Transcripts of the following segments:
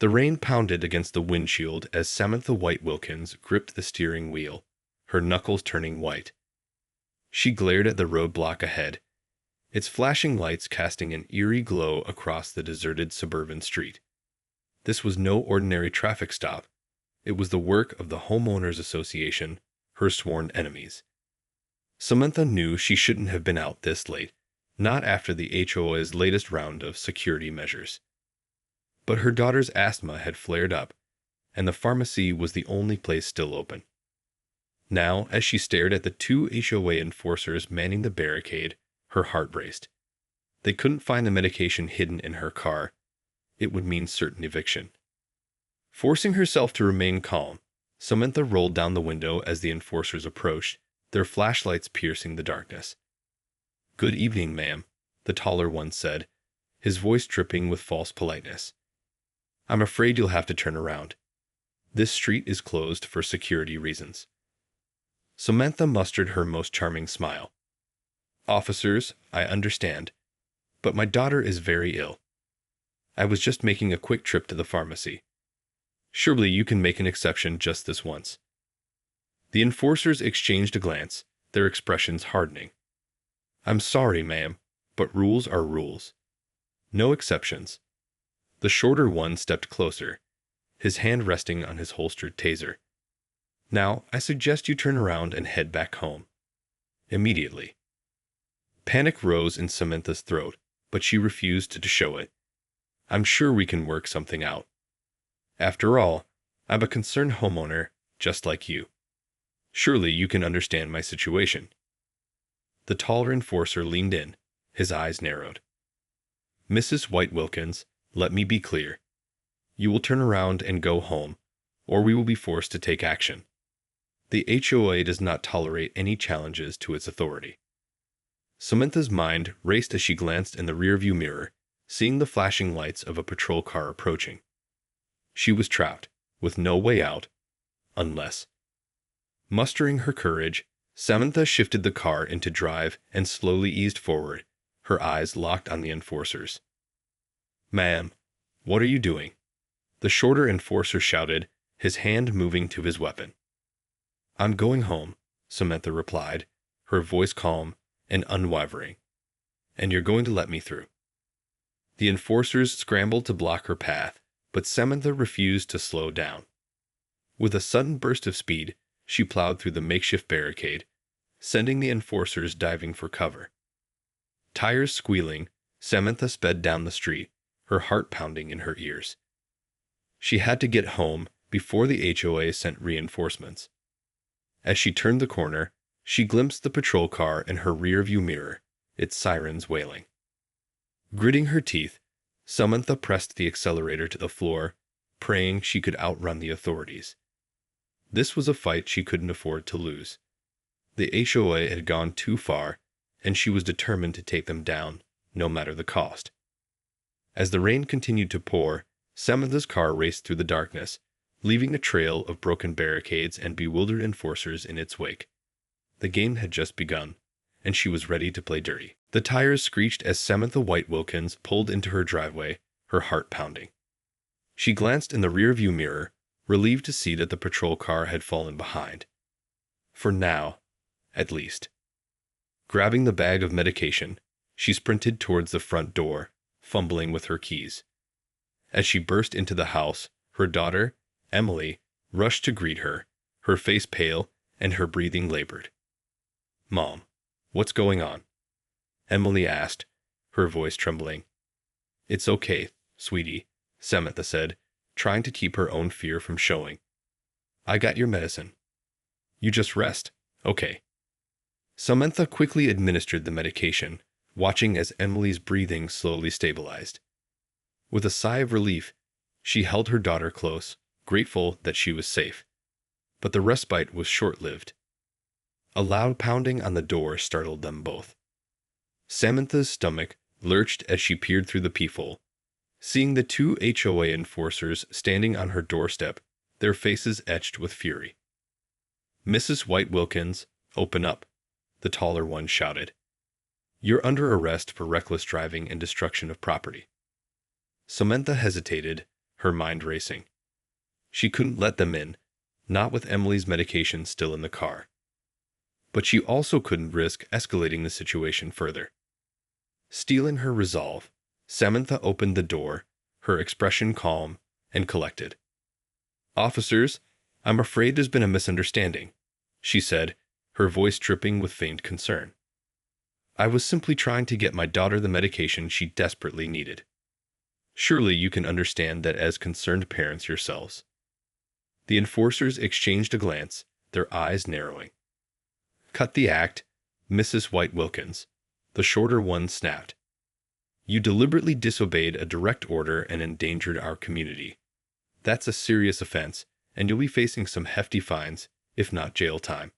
The rain pounded against the windshield as Samantha White Wilkins gripped the steering wheel, her knuckles turning white. She glared at the roadblock ahead, its flashing lights casting an eerie glow across the deserted suburban street. This was no ordinary traffic stop. It was the work of the Homeowners Association, her sworn enemies. Samantha knew she shouldn't have been out this late, not after the HOA's latest round of security measures. But her daughter's asthma had flared up, and the pharmacy was the only place still open. Now, as she stared at the two HOA enforcers manning the barricade, her heart raced. They couldn't find the medication hidden in her car. It would mean certain eviction. Forcing herself to remain calm, Samantha rolled down the window as the enforcers approached, their flashlights piercing the darkness. "Good evening, ma'am," the taller one said, his voice dripping with false politeness. "I'm afraid you'll have to turn around. This street is closed for security reasons." Samantha mustered her most charming smile. "Officers, I understand, but my daughter is very ill. I was just making a quick trip to the pharmacy. Surely you can make an exception just this once." The enforcers exchanged a glance, their expressions hardening. "I'm sorry, ma'am, but rules are rules. No exceptions." The shorter one stepped closer, his hand resting on his holstered taser. "Now, I suggest you turn around and head back home. Immediately." Panic rose in Samantha's throat, but she refused to show it. "I'm sure we can work something out. After all, I'm a concerned homeowner, just like you. Surely you can understand my situation." The taller enforcer leaned in, his eyes narrowed. "Mrs. White Wilkins, let me be clear. You will turn around and go home, or we will be forced to take action. The HOA does not tolerate any challenges to its authority." Samantha's mind raced as she glanced in the rearview mirror, seeing the flashing lights of a patrol car approaching. She was trapped, with no way out, unless. Mustering her courage, Samantha shifted the car into drive and slowly eased forward, her eyes locked on the enforcers. "Ma'am, what are you doing?" the shorter enforcer shouted, his hand moving to his weapon. "I'm going home," Samantha replied, her voice calm and unwavering. "And you're going to let me through." The enforcers scrambled to block her path, but Samantha refused to slow down. With a sudden burst of speed, she plowed through the makeshift barricade, sending the enforcers diving for cover. Tires squealing, Samantha sped down the street, her heart pounding in her ears. She had to get home before the HOA sent reinforcements. As she turned the corner, she glimpsed the patrol car in her rearview mirror, its sirens wailing. Gritting her teeth, Samantha pressed the accelerator to the floor, praying she could outrun the authorities. This was a fight she couldn't afford to lose. The HOA had gone too far, and she was determined to take them down, no matter the cost. As the rain continued to pour, Samantha's car raced through the darkness, leaving a trail of broken barricades and bewildered enforcers in its wake. The game had just begun, and she was ready to play dirty. The tires screeched as Samantha White Wilkins pulled into her driveway, her heart pounding. She glanced in the rearview mirror, relieved to see that the patrol car had fallen behind. For now, at least. Grabbing the bag of medication, she sprinted towards the front door, fumbling with her keys. As she burst into the house, her daughter, Emily, rushed to greet her, her face pale and her breathing labored. "Mom, what's going on?" Emily asked, her voice trembling. "It's okay, sweetie," Samantha said, trying to keep her own fear from showing. "I got your medicine. You just rest, okay?" Samantha quickly administered the medication, watching as Emily's breathing slowly stabilized. With a sigh of relief, she held her daughter close, grateful that she was safe. But the respite was short-lived. A loud pounding on the door startled them both. Samantha's stomach lurched as she peered through the peephole, seeing the two HOA enforcers standing on her doorstep, their faces etched with fury. "Mrs. White Wilkins, open up," the taller one shouted. "You're under arrest for reckless driving and destruction of property." Samantha hesitated, her mind racing. She couldn't let them in, not with Emily's medication still in the car. But she also couldn't risk escalating the situation further. Steeling her resolve, Samantha opened the door, her expression calm and collected. "Officers, I'm afraid there's been a misunderstanding," she said, her voice dripping with faint concern. "I was simply trying to get my daughter the medication she desperately needed. Surely you can understand that as concerned parents yourselves." The enforcers exchanged a glance, their eyes narrowing. "Cut the act, Mrs. White Wilkins," the shorter one snapped. "You deliberately disobeyed a direct order and endangered our community. That's a serious offense, and you'll be facing some hefty fines, if not jail time."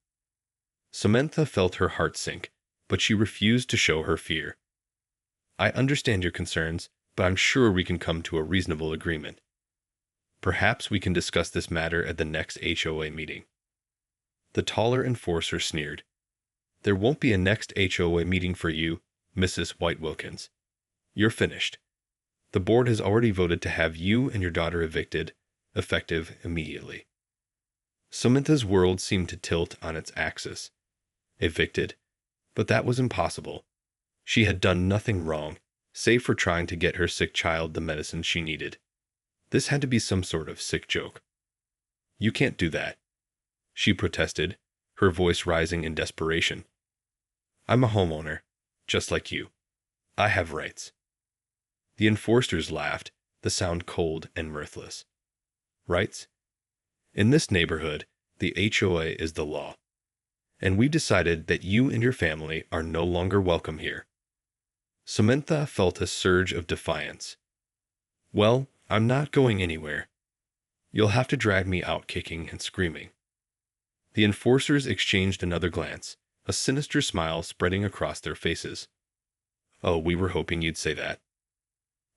Samantha felt her heart sink, but she refused to show her fear. "I understand your concerns, but I'm sure we can come to a reasonable agreement. Perhaps we can discuss this matter at the next HOA meeting." The taller enforcer sneered. "There won't be a next HOA meeting for you, Mrs. White Wilkins. You're finished. The board has already voted to have you and your daughter evicted, effective immediately." Samantha's world seemed to tilt on its axis. Evicted? But that was impossible. She had done nothing wrong, save for trying to get her sick child the medicine she needed. This had to be some sort of sick joke. "You can't do that," she protested, her voice rising in desperation. "I'm a homeowner, just like you. I have rights." The enforcers laughed, the sound cold and mirthless. "Rights? In this neighborhood, the HOA is the law. And we've decided that you and your family are no longer welcome here." Samantha felt a surge of defiance. "Well, I'm not going anywhere. You'll have to drag me out kicking and screaming." The enforcers exchanged another glance, a sinister smile spreading across their faces. "Oh, we were hoping you'd say that."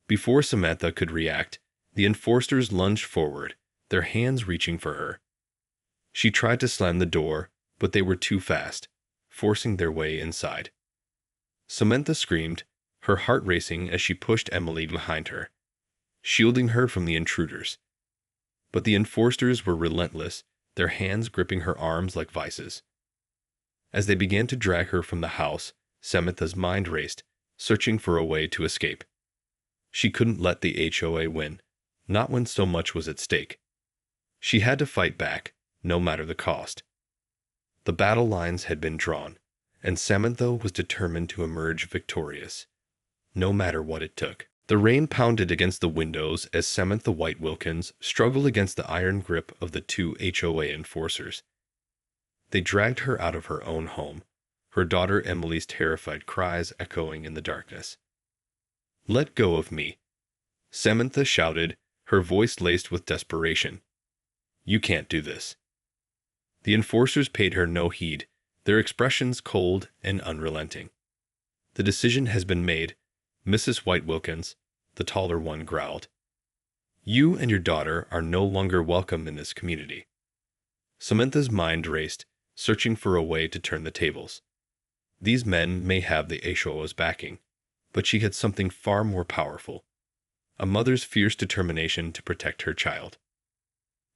Before Samantha could react, the enforcers lunged forward, their hands reaching for her. She tried to slam the door, but they were too fast, forcing their way inside. Samantha screamed, her heart racing as she pushed Emily behind her, shielding her from the intruders. But the enforcers were relentless, their hands gripping her arms like vices. As they began to drag her from the house, Samantha's mind raced, searching for a way to escape. She couldn't let the HOA win, not when so much was at stake. She had to fight back, no matter the cost. The battle lines had been drawn, and Samantha was determined to emerge victorious, no matter what it took. The rain pounded against the windows as Samantha White Wilkins struggled against the iron grip of the two HOA enforcers. They dragged her out of her own home, her daughter Emily's terrified cries echoing in the darkness. "Let go of me," Samantha shouted, her voice laced with desperation. "You can't do this." The enforcers paid her no heed, their expressions cold and unrelenting. "The decision has been made, Mrs. White Wilkins," the taller one growled. "You and your daughter are no longer welcome in this community." Samantha's mind raced, searching for a way to turn the tables. These men may have the HOA's backing, but she had something far more powerful: a mother's fierce determination to protect her child.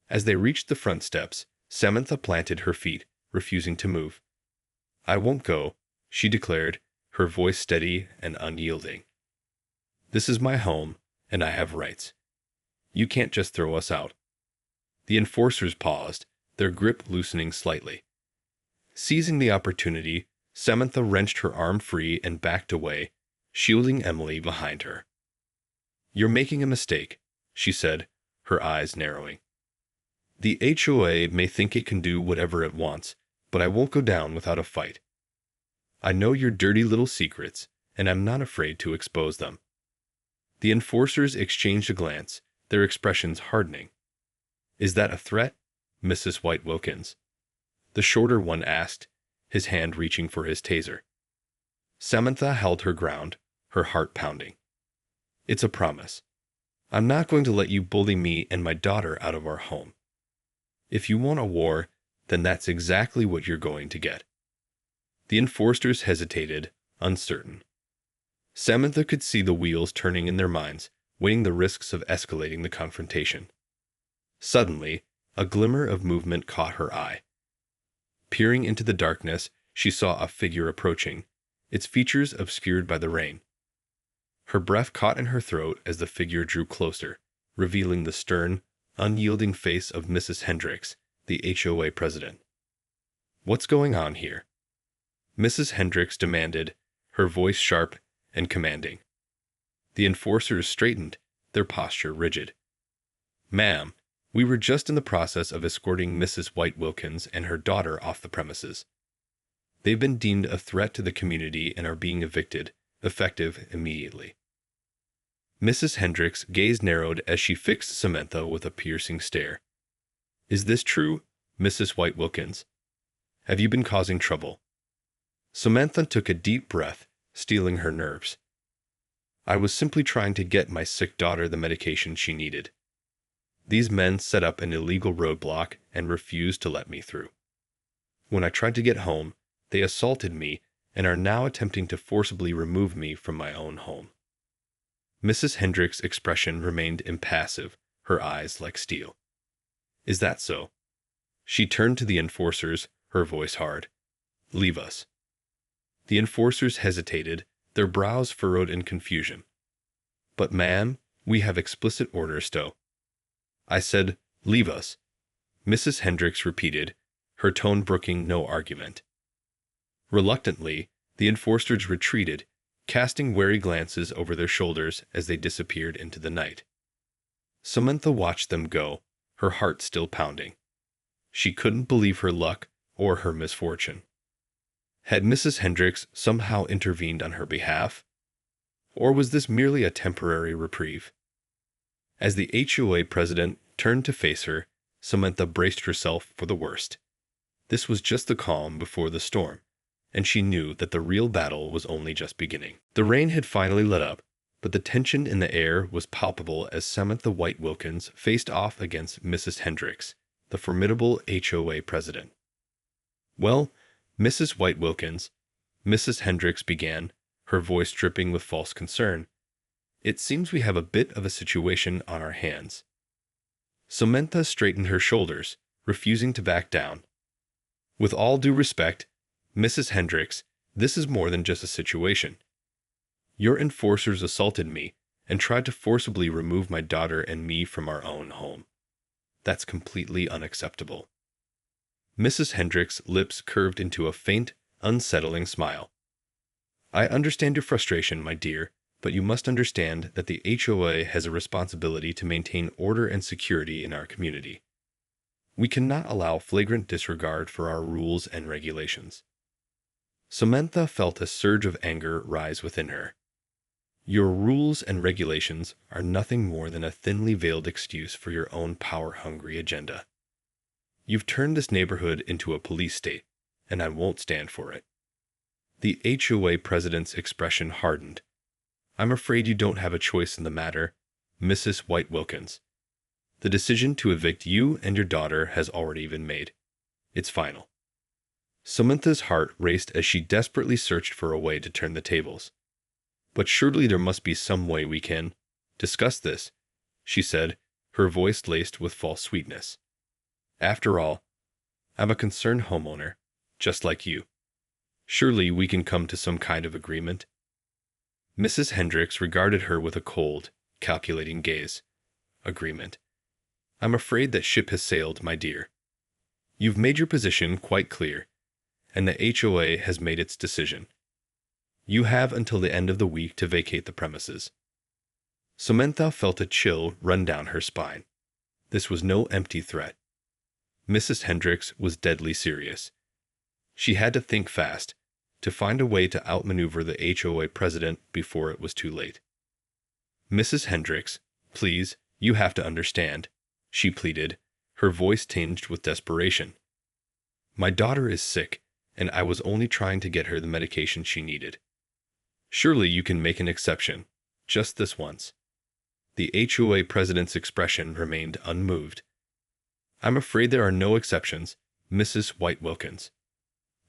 As they reached the front steps, Samantha planted her feet, refusing to move. "I won't go," she declared, her voice steady and unyielding. "This is my home, and I have rights. You can't just throw us out." The enforcers paused, their grip loosening slightly. Seizing the opportunity, Samantha wrenched her arm free and backed away, shielding Emily behind her. "You're making a mistake," she said, her eyes narrowing. "The HOA may think it can do whatever it wants, but I won't go down without a fight. I know your dirty little secrets, and I'm not afraid to expose them." The enforcers exchanged a glance, their expressions hardening. "Is that a threat, Mrs. White Wilkins?" the shorter one asked, his hand reaching for his taser. Samantha held her ground, her heart pounding. "It's a promise. I'm not going to let you bully me and my daughter out of our home. If you want a war, then that's exactly what you're going to get." The enforcers hesitated, uncertain. Samantha could see the wheels turning in their minds, weighing the risks of escalating the confrontation. Suddenly, a glimmer of movement caught her eye. Peering into the darkness, she saw a figure approaching, its features obscured by the rain. Her breath caught in her throat as the figure drew closer, revealing the stern, unyielding face of Mrs. Hendricks, the HOA president. "What's going on here?" Mrs. Hendricks demanded, her voice sharp and commanding. The enforcers straightened, their posture rigid. "Ma'am, we were just in the process of escorting Mrs. White Wilkins and her daughter off the premises. They've been deemed a threat to the community and are being evicted, effective immediately." Mrs. Hendricks' gaze narrowed as she fixed Samantha with a piercing stare. "Is this true, Mrs. White Wilkins? Have you been causing trouble?" Samantha took a deep breath, steeling her nerves. "I was simply trying to get my sick daughter the medication she needed. These men set up an illegal roadblock and refused to let me through. When I tried to get home, they assaulted me and are now attempting to forcibly remove me from my own home." Mrs. Hendricks' expression remained impassive, her eyes like steel. "Is that so?" She turned to the enforcers, her voice hard. "Leave us." The enforcers hesitated, their brows furrowed in confusion. "But ma'am, we have explicit orders to—" "I said, leave us," Mrs. Hendricks repeated, her tone brooking no argument. Reluctantly, the enforcers retreated, casting wary glances over their shoulders as they disappeared into the night. Samantha watched them go, her heart still pounding. She couldn't believe her luck or her misfortune. Had Mrs. Hendricks somehow intervened on her behalf? Or was this merely a temporary reprieve? As the HOA president turned to face her, Samantha braced herself for the worst. This was just the calm before the storm, and she knew that the real battle was only just beginning. The rain had finally let up, but the tension in the air was palpable as Samantha White Wilkins faced off against Mrs. Hendricks, the formidable HOA president. "Well, Mrs. White Wilkins," Mrs. Hendricks began, her voice dripping with false concern, "it seems we have a bit of a situation on our hands." Samantha straightened her shoulders, refusing to back down. "With all due respect, Mrs. Hendricks, this is more than just a situation. Your enforcers assaulted me and tried to forcibly remove my daughter and me from our own home. That's completely unacceptable." Mrs. Hendricks' lips curved into a faint, unsettling smile. "I understand your frustration, my dear, but you must understand that the HOA has a responsibility to maintain order and security in our community. We cannot allow flagrant disregard for our rules and regulations." Samantha felt a surge of anger rise within her. "Your rules and regulations are nothing more than a thinly veiled excuse for your own power-hungry agenda. You've turned this neighborhood into a police state, and I won't stand for it." The HOA president's expression hardened. "I'm afraid you don't have a choice in the matter, Mrs. White Wilkins. The decision to evict you and your daughter has already been made. It's final." Samantha's heart raced as she desperately searched for a way to turn the tables. "But surely there must be some way we can discuss this," she said, her voice laced with false sweetness. "After all, I'm a concerned homeowner, just like you. Surely we can come to some kind of agreement." Mrs. Hendricks regarded her with a cold, calculating gaze. "Agreement. I'm afraid that ship has sailed, my dear. You've made your position quite clear, and the HOA has made its decision. You have until the end of the week to vacate the premises." Samantha felt a chill run down her spine. This was no empty threat. Mrs. Hendricks was deadly serious. She had to think fast, to find a way to outmaneuver the HOA president before it was too late. "Mrs. Hendricks, please, you have to understand," she pleaded, her voice tinged with desperation. "My daughter is sick, and I was only trying to get her the medication she needed. Surely you can make an exception, just this once." The HOA president's expression remained unmoved. "I'm afraid there are no exceptions, Mrs. White Wilkins.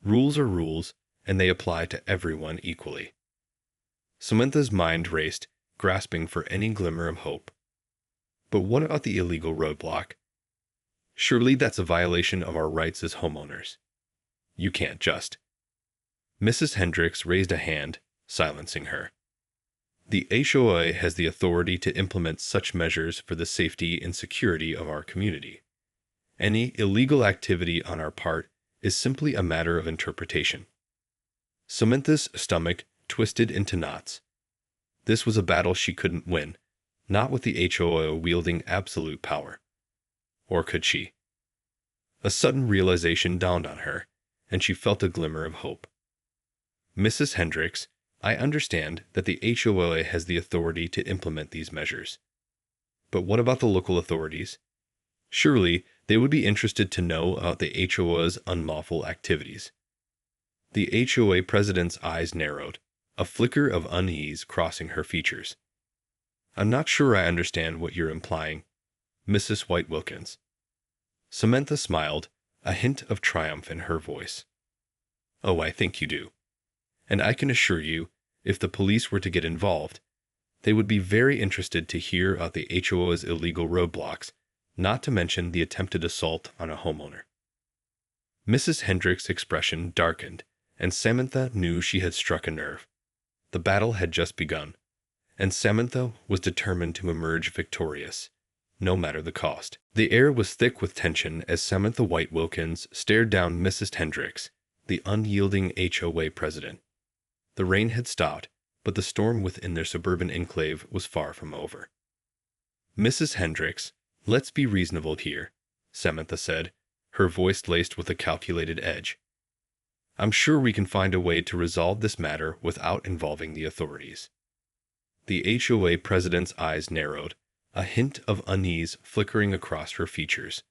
Rules are rules, and they apply to everyone equally." Samantha's mind raced, grasping for any glimmer of hope. But what about the illegal roadblock? Surely that's a violation of our rights as homeowners. You can't just. Mrs. Hendricks raised a hand, silencing her. The HOA has the authority to implement such measures for the safety and security of our community. Any illegal activity on our part is simply a matter of interpretation. Samantha's stomach twisted into knots. This was a battle she couldn't win, not with the HOA wielding absolute power. Or could she? A sudden realization dawned on her, and she felt a glimmer of hope. Mrs. Hendricks, I understand that the HOA has the authority to implement these measures. But what about the local authorities? Surely they would be interested to know about the HOA's unlawful activities. The HOA president's eyes narrowed, a flicker of unease crossing her features. I'm not sure I understand what you're implying, Mrs. White Wilkins. Samantha smiled, a hint of triumph in her voice. Oh, I think you do. And I can assure you, if the police were to get involved, they would be very interested to hear about the HOA's illegal roadblocks, not to mention the attempted assault on a homeowner. Mrs. Hendricks' expression darkened, and Samantha knew she had struck a nerve. The battle had just begun, and Samantha was determined to emerge victorious, no matter the cost. The air was thick with tension as Samantha White Wilkins stared down Mrs. Hendricks, the unyielding HOA president. The rain had stopped, but the storm within their suburban enclave was far from over. Mrs. Hendricks, let's be reasonable here, Samantha said, her voice laced with a calculated edge. I'm sure we can find a way to resolve this matter without involving the authorities. The HOA president's eyes narrowed, a hint of unease flickering across her features.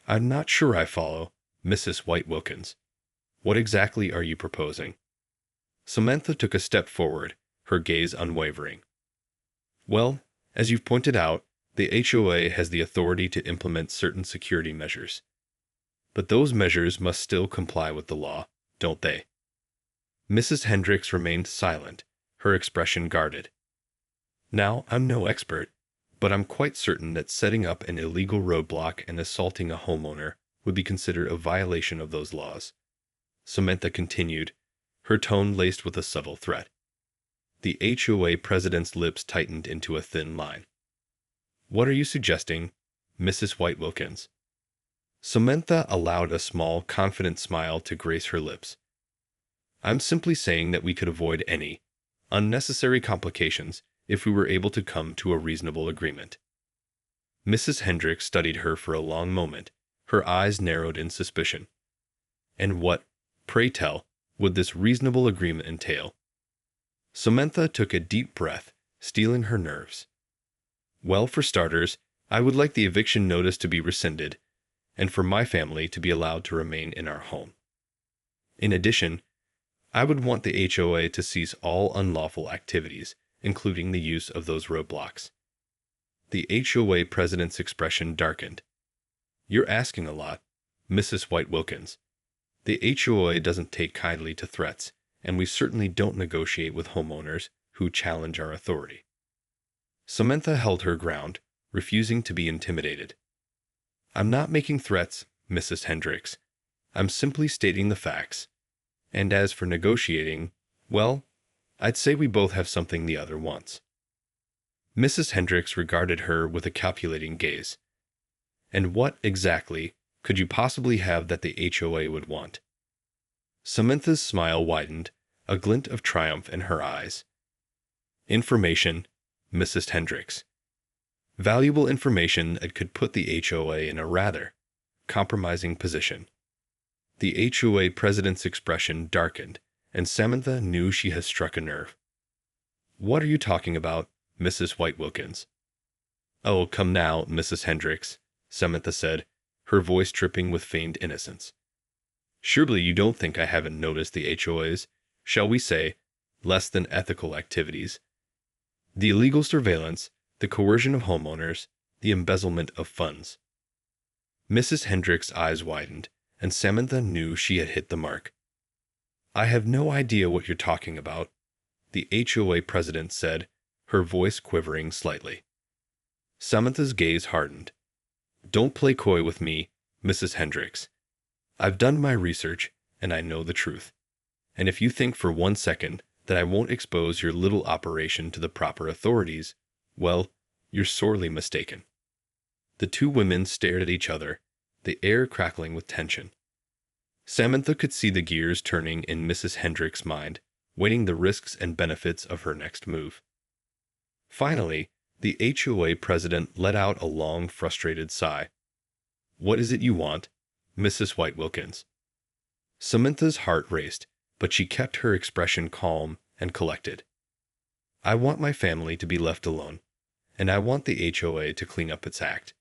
I'm not sure I follow, Mrs. White Wilkins. What exactly are you proposing? Samantha took a step forward, her gaze unwavering. Well, as you've pointed out, the HOA has the authority to implement certain security measures. But those measures must still comply with the law, don't they? Mrs. Hendricks remained silent, her expression guarded. Now, I'm no expert, but I'm quite certain that setting up an illegal roadblock and assaulting a homeowner would be considered a violation of those laws. Samantha continued, her tone laced with a subtle threat. The HOA president's lips tightened into a thin line. What are you suggesting, Mrs. White Wilkins? Samantha allowed a small, confident smile to grace her lips. I'm simply saying that we could avoid any unnecessary complications if we were able to come to a reasonable agreement. Mrs. Hendricks studied her for a long moment, her eyes narrowed in suspicion. And what, pray tell, would this reasonable agreement entail? Samantha took a deep breath, steeling her nerves. Well, for starters, I would like the eviction notice to be rescinded, and for my family to be allowed to remain in our home. In addition, I would want the HOA to cease all unlawful activities, including the use of those roadblocks. The HOA president's expression darkened. You're asking a lot, Mrs. White Wilkins. The HOA doesn't take kindly to threats, and we certainly don't negotiate with homeowners who challenge our authority. Samantha held her ground, refusing to be intimidated. I'm not making threats, Mrs. Hendricks. I'm simply stating the facts. And as for negotiating, well, I'd say we both have something the other wants. Mrs. Hendricks regarded her with a calculating gaze. And what, exactly, could you possibly have that the HOA would want? Samantha's smile widened, a glint of triumph in her eyes. Information, Mrs. Hendricks. Valuable information that could put the HOA in a rather compromising position. The HOA president's expression darkened, and Samantha knew she had struck a nerve. What are you talking about, Mrs. White Wilkins? Oh, come now, Mrs. Hendricks, Samantha said, her voice tripping with feigned innocence. Surely you don't think I haven't noticed the HOA's, shall we say, less than ethical activities. The illegal surveillance, the coercion of homeowners, the embezzlement of funds. Mrs. Hendricks' eyes widened, and Samantha knew she had hit the mark. I have no idea what you're talking about, the HOA president said, her voice quivering slightly. Samantha's gaze hardened. Don't play coy with me, Mrs. Hendricks. I've done my research, and I know the truth. And if you think for 1 second that I won't expose your little operation to the proper authorities, well, you're sorely mistaken. The two women stared at each other, the air crackling with tension. Samantha could see the gears turning in Mrs. Hendricks' mind, weighing the risks and benefits of her next move. Finally, the HOA president let out a long, frustrated sigh. What is it you want, Mrs. White Wilkins? Samantha's heart raced, but she kept her expression calm and collected. I want my family to be left alone, and I want the HOA to clean up its act.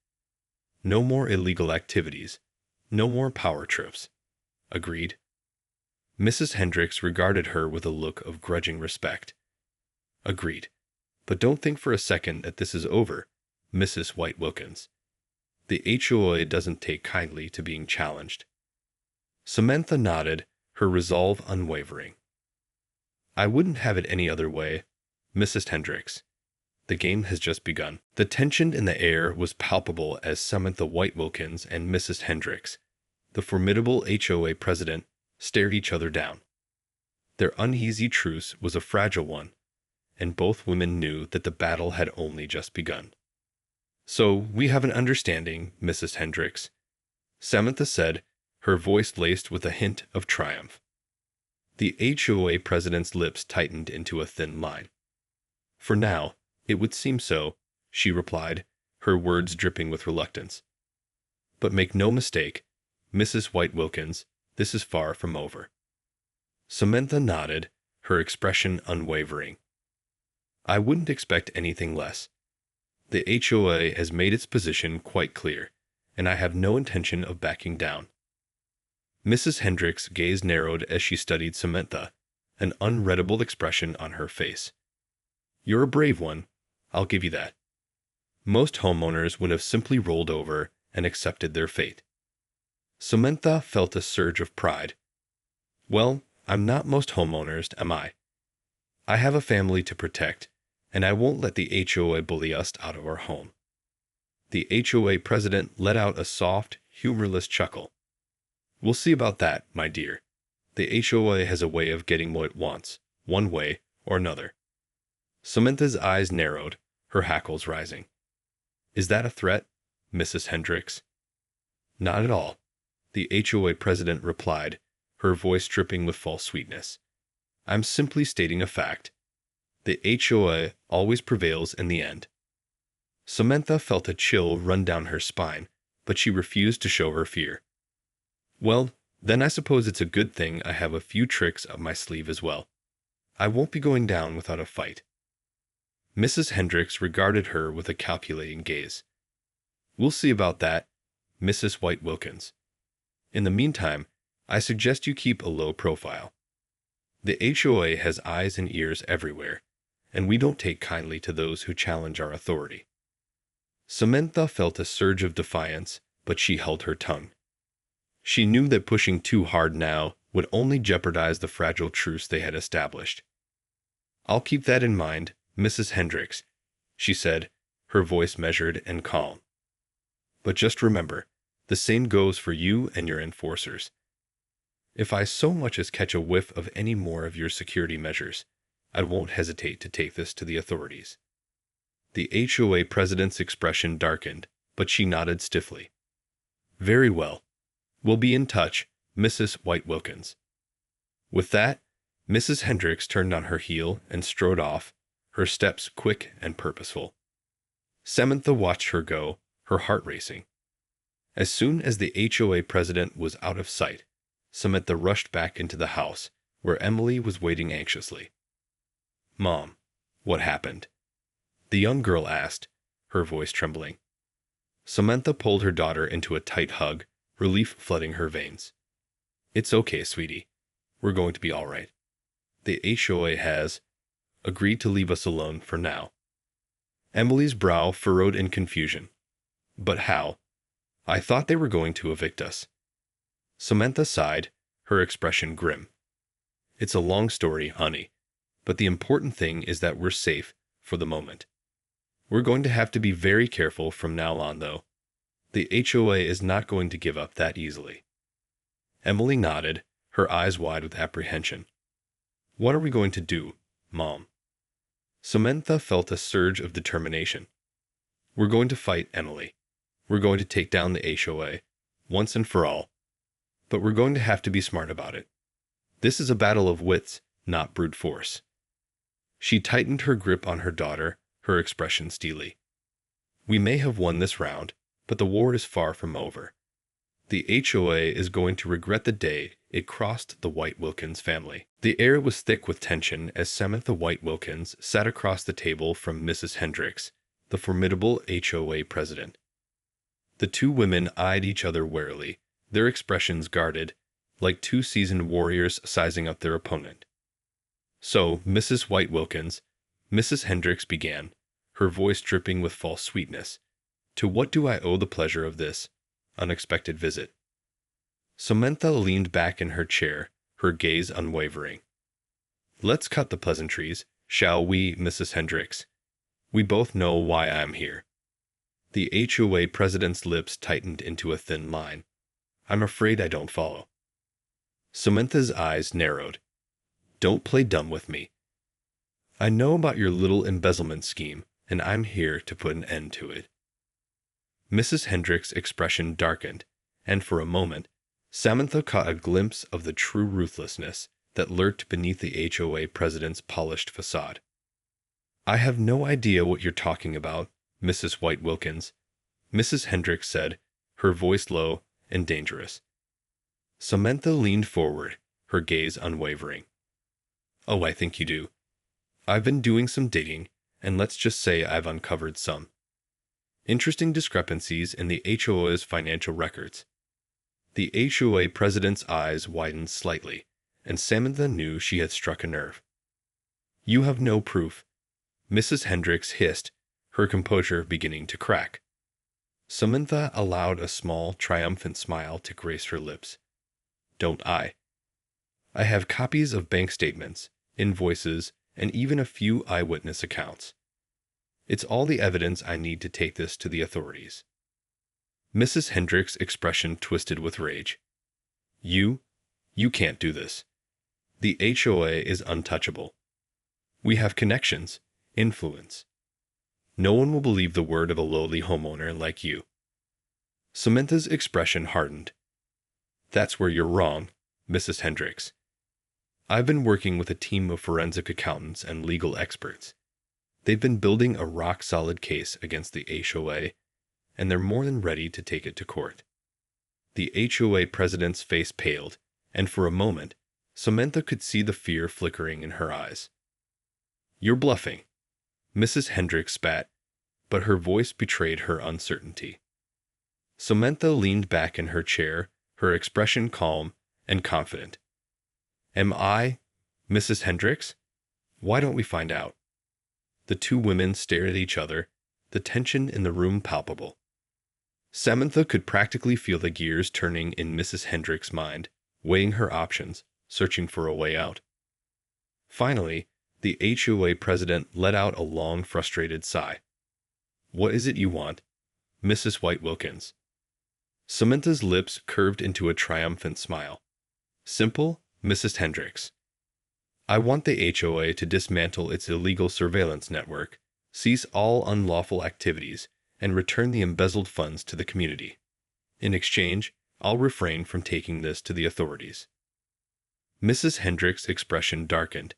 No more illegal activities, no more power trips. Agreed? Mrs. Hendricks regarded her with a look of grudging respect. Agreed. But don't think for a second that this is over, Mrs. White Wilkins. The HOA doesn't take kindly to being challenged. Samantha nodded, her resolve unwavering. I wouldn't have it any other way, Mrs. Hendricks. The game has just begun. The tension in the air was palpable as Samantha White Wilkins and Mrs. Hendricks, the formidable HOA president, stared each other down. Their uneasy truce was a fragile one, and both women knew that the battle had only just begun. So we have an understanding, Mrs. Hendricks, Samantha said, her voice laced with a hint of triumph. The HOA president's lips tightened into a thin line. For now, it would seem so, she replied, her words dripping with reluctance. But make no mistake, Mrs. White Wilkins, this is far from over. Samantha nodded, her expression unwavering. I wouldn't expect anything less. The HOA has made its position quite clear, and I have no intention of backing down. Mrs. Hendricks' gaze narrowed as she studied Samantha, an unreadable expression on her face. You're a brave one, I'll give you that. Most homeowners would have simply rolled over and accepted their fate. Samantha felt a surge of pride. Well, I'm not most homeowners, am I? I have a family to protect, and I won't let the HOA bully us out of our home. The HOA president let out a soft, humorless chuckle. We'll see about that, my dear. The HOA has a way of getting what it wants, one way or another. Samantha's eyes narrowed, her hackles rising. Is that a threat, Mrs. Hendricks? Not at all, the HOA president replied, her voice dripping with false sweetness. I'm simply stating a fact. The HOA always prevails in the end. Samantha felt a chill run down her spine, but she refused to show her fear. Well, then I suppose it's a good thing I have a few tricks up my sleeve as well. I won't be going down without a fight. Mrs. Hendricks regarded her with a calculating gaze. We'll see about that, Mrs. White Wilkins. In the meantime, I suggest you keep a low profile. The HOA has eyes and ears everywhere, and we don't take kindly to those who challenge our authority. Samantha felt a surge of defiance, but she held her tongue. She knew that pushing too hard now would only jeopardize the fragile truce they had established. I'll keep that in mind, Mrs. Hendricks, she said, her voice measured and calm. But just remember, the same goes for you and your enforcers. If I so much as catch a whiff of any more of your security measures, I won't hesitate to take this to the authorities. The HOA president's expression darkened, but she nodded stiffly. Very well. We'll be in touch, Mrs. White Wilkins. With that, Mrs. Hendricks turned on her heel and strode off, her steps quick and purposeful. Samantha watched her go, her heart racing. As soon as the HOA president was out of sight, Samantha rushed back into the house, where Emily was waiting anxiously. Mom, what happened? The young girl asked, her voice trembling. Samantha pulled her daughter into a tight hug, relief flooding her veins. It's okay, sweetie. We're going to be all right. The HOA has agreed to leave us alone for now. Emily's brow furrowed in confusion. But how? I thought they were going to evict us. Samantha sighed, her expression grim. It's a long story, honey, but the important thing is that we're safe for the moment. We're going to have to be very careful from now on, though. The HOA is not going to give up that easily. Emily nodded, her eyes wide with apprehension. What are we going to do, Mom? Samantha felt a surge of determination. We're going to fight, Emily. We're going to take down the HOA, once and for all. But we're going to have to be smart about it. This is a battle of wits, not brute force. She tightened her grip on her daughter, her expression steely. We may have won this round, but the war is far from over. The HOA is going to regret the day it crossed the White Wilkins family. The air was thick with tension as Samantha White Wilkins sat across the table from Mrs. Hendricks, the formidable HOA president. The two women eyed each other warily, their expressions guarded, like two seasoned warriors sizing up their opponent. So, Mrs. White Wilkins, Mrs. Hendricks began, her voice dripping with false sweetness. To what do I owe the pleasure of this unexpected visit? Samantha leaned back in her chair, her gaze unwavering. Let's cut the pleasantries, shall we, Mrs. Hendricks? We both know why I'm here. The HOA president's lips tightened into a thin line. I'm afraid I don't follow. Samantha's eyes narrowed. Don't play dumb with me. I know about your little embezzlement scheme, and I'm here to put an end to it. Mrs. Hendricks' expression darkened, and for a moment, Samantha caught a glimpse of the true ruthlessness that lurked beneath the HOA president's polished facade. I have no idea what you're talking about, Mrs. White Wilkins, Mrs. Hendricks said, her voice low and dangerous. Samantha leaned forward, her gaze unwavering. Oh, I think you do. I've been doing some digging, and let's just say I've uncovered some interesting discrepancies in the HOA's financial records. The HOA president's eyes widened slightly, and Samantha knew she had struck a nerve. You have no proof, Mrs. Hendricks hissed, her composure beginning to crack. Samantha allowed a small, triumphant smile to grace her lips. Don't I? I have copies of bank statements, invoices, and even a few eyewitness accounts. It's all the evidence I need to take this to the authorities. Mrs. Hendricks' expression twisted with rage. You can't do this. The HOA is untouchable. We have connections, influence. No one will believe the word of a lowly homeowner like you. Samantha's expression hardened. That's where you're wrong, Mrs. Hendricks. I've been working with a team of forensic accountants and legal experts. They've been building a rock-solid case against the HOA, and they're more than ready to take it to court. The HOA president's face paled, and for a moment, Samantha could see the fear flickering in her eyes. You're bluffing, Mrs. Hendricks spat, but her voice betrayed her uncertainty. Samantha leaned back in her chair, her expression calm and confident. Am I, Mrs. Hendricks? Why don't we find out? The two women stared at each other, the tension in the room palpable. Samantha could practically feel the gears turning in Mrs. Hendricks' mind, weighing her options, searching for a way out. Finally, the HOA president let out a long, frustrated sigh. What is it you want, Mrs. White Wilkins? Samantha's lips curved into a triumphant smile. Simple, Mrs. Hendricks. I want the HOA to dismantle its illegal surveillance network, cease all unlawful activities, and return the embezzled funds to the community. In exchange, I'll refrain from taking this to the authorities. Mrs. Hendricks' expression darkened.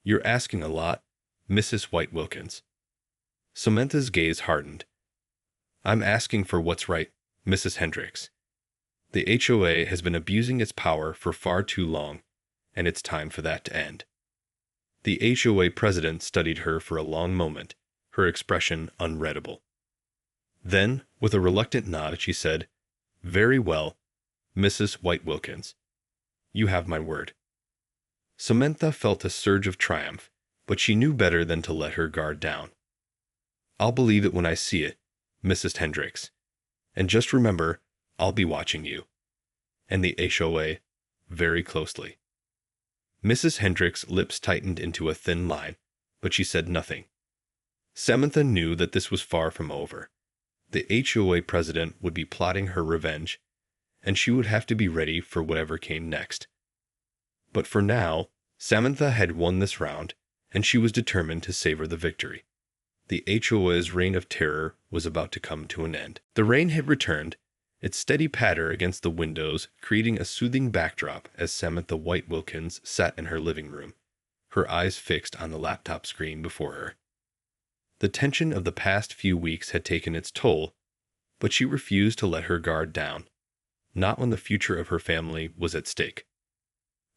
You're asking a lot, Mrs. White Wilkins. Samantha's gaze hardened. I'm asking for what's right, Mrs. Hendricks. The HOA has been abusing its power for far too long, and it's time for that to end. The HOA president studied her for a long moment, her expression unreadable. Then, with a reluctant nod, she said, Very well, Mrs. White Wilkins. You have my word. Samantha felt a surge of triumph, but she knew better than to let her guard down. I'll believe it when I see it, Mrs. Hendricks. And just remember, I'll be watching you. And the HOA very closely. Mrs. Hendricks' lips tightened into a thin line, but she said nothing. Samantha knew that this was far from over. The HOA president would be plotting her revenge, and she would have to be ready for whatever came next. But for now, Samantha had won this round, and she was determined to savor the victory. The HOA's reign of terror was about to come to an end. The rain had returned, its steady patter against the windows creating a soothing backdrop as Samantha White Wilkins sat in her living room, her eyes fixed on the laptop screen before her. The tension of the past few weeks had taken its toll, but she refused to let her guard down, not when the future of her family was at stake.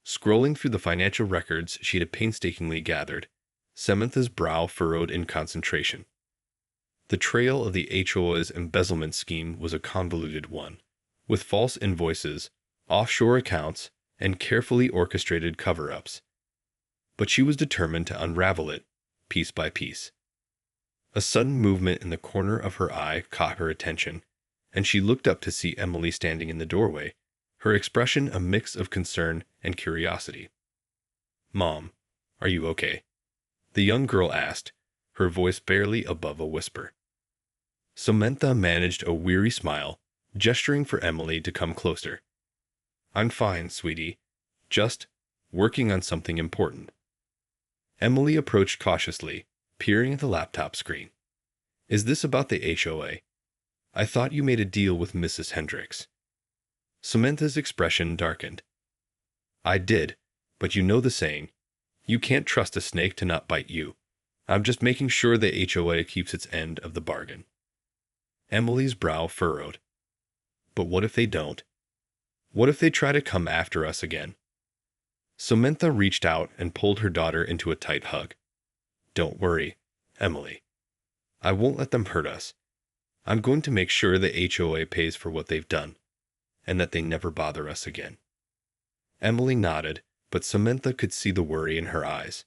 Scrolling through the financial records she had painstakingly gathered, Samantha's brow furrowed in concentration. The trail of the HOA's embezzlement scheme was a convoluted one, with false invoices, offshore accounts, and carefully orchestrated cover-ups. But she was determined to unravel it, piece by piece. A sudden movement in the corner of her eye caught her attention, and she looked up to see Emily standing in the doorway, her expression a mix of concern and curiosity. "Mom, are you okay?" the young girl asked, her voice barely above a whisper. Samantha managed a weary smile, gesturing for Emily to come closer. "I'm fine, sweetie. Just working on something important." Emily approached cautiously, peering at the laptop screen. "Is this about the HOA? I thought you made a deal with Mrs. Hendricks." Samantha's expression darkened. "I did, but you know the saying, you can't trust a snake to not bite you. I'm just making sure the HOA keeps its end of the bargain." Emily's brow furrowed. "But what if they don't? What if they try to come after us again?" Samantha reached out and pulled her daughter into a tight hug. "Don't worry, Emily. I won't let them hurt us. I'm going to make sure the HOA pays for what they've done, and that they never bother us again." Emily nodded, but Samantha could see the worry in her eyes.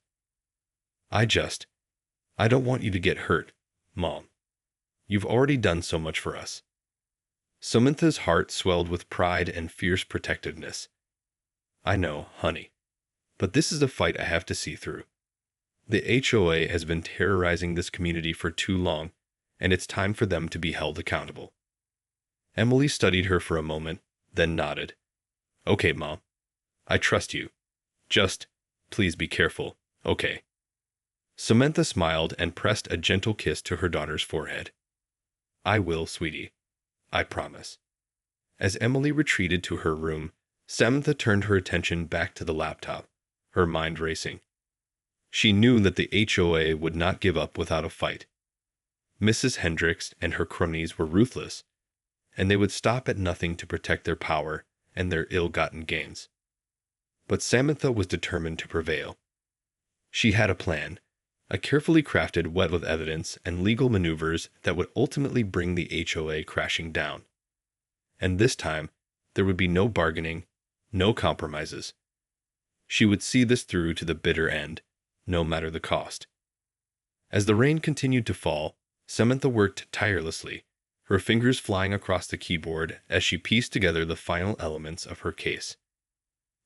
I don't want you to get hurt, Mom. You've already done so much for us." Samantha's heart swelled with pride and fierce protectiveness. "I know, honey. But this is a fight I have to see through. The HOA has been terrorizing this community for too long, and it's time for them to be held accountable." Emily studied her for a moment, then nodded. "Okay, Mom. I trust you. Just, please be careful, okay?" Samantha smiled and pressed a gentle kiss to her daughter's forehead. "I will, sweetie. I promise." As Emily retreated to her room, Samantha turned her attention back to the laptop, her mind racing. She knew that the HOA would not give up without a fight. Mrs. Hendricks and her cronies were ruthless, and they would stop at nothing to protect their power and their ill-gotten gains. But Samantha was determined to prevail. She had a plan, a carefully crafted web of evidence and legal maneuvers that would ultimately bring the HOA crashing down. And this time, there would be no bargaining, no compromises. She would see this through to the bitter end, no matter the cost. As the rain continued to fall, Samantha worked tirelessly, her fingers flying across the keyboard as she pieced together the final elements of her case.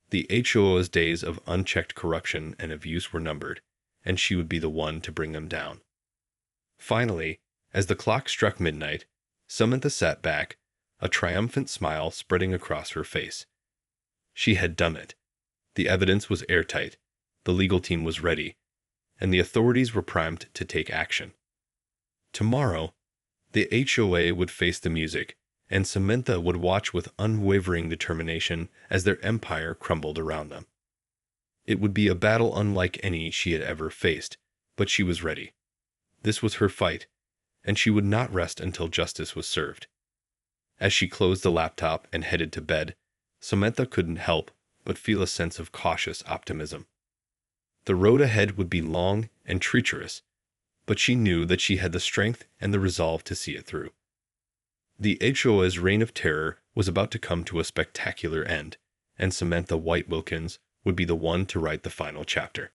The HOA's days of unchecked corruption and abuse were numbered, and she would be the one to bring them down. Finally, as the clock struck midnight, Samantha sat back, a triumphant smile spreading across her face. She had done it. The evidence was airtight, the legal team was ready, and the authorities were primed to take action. Tomorrow, the HOA would face the music, and Samantha would watch with unwavering determination as their empire crumbled around them. It would be a battle unlike any she had ever faced, but she was ready. This was her fight, and she would not rest until justice was served. As she closed the laptop and headed to bed, Samantha couldn't help but feel a sense of cautious optimism. The road ahead would be long and treacherous, but she knew that she had the strength and the resolve to see it through. The HOA's reign of terror was about to come to a spectacular end, and Samantha White Wilkins would be the one to write the final chapter.